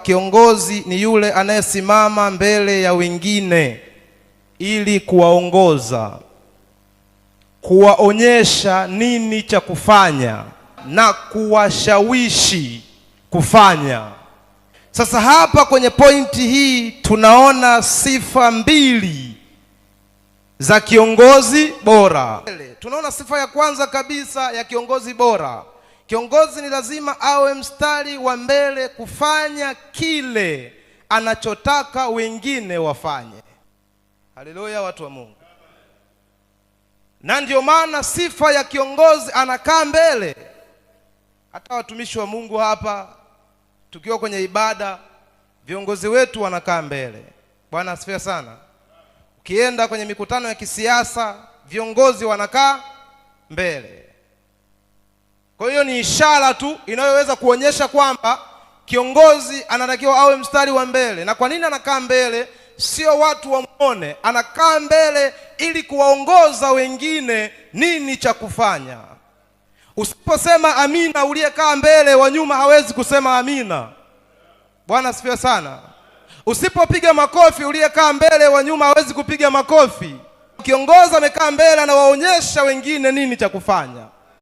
kiongozi ni yule anayesimama mbele ya wengine ili kuwaongoza, kuwaonyesha nini cha kufanya na kuwashawishi kufanya. Sasa hapa kwenye pointi hii tunaona sifa mbili za kiongozi bora. Tunaona sifa ya kwanza kabisa ya kiongozi bora. Kiongozi ni lazima awe mstari wa mbele kufanya kile anachotaka wengine wafanye. Haleluya, watu wa Mungu. Na ndio maana sifa ya kiongozi anakaa mbele. Hata watumishi wa Mungu hapa tukiwa kwenye ibada, viongozi wetu wanakaa mbele. Bwana asifiwe sana. Ukienda kwenye mikutano ya kisiasa, viongozi wanakaa mbele. Kwa hiyo ni ishara tu inayoweza kuonyesha kwamba kiongozi anatakiwa awe mstari wa mbele. Na kwa nini anakaa mbele? Sio watu wamuone, anakaa mbele ili kuwaongoza wengine nini cha kufanya. Usiposema amina uliyekaa mbele, wa nyuma hawezi kusema amina. Bwana asifiwe sana. Usipopiga makofi uliyekaa mbele, wa nyuma hawezi kupiga makofi. Kiongozi amekaa mbele anawaonyesha wengine nini cha kufanya.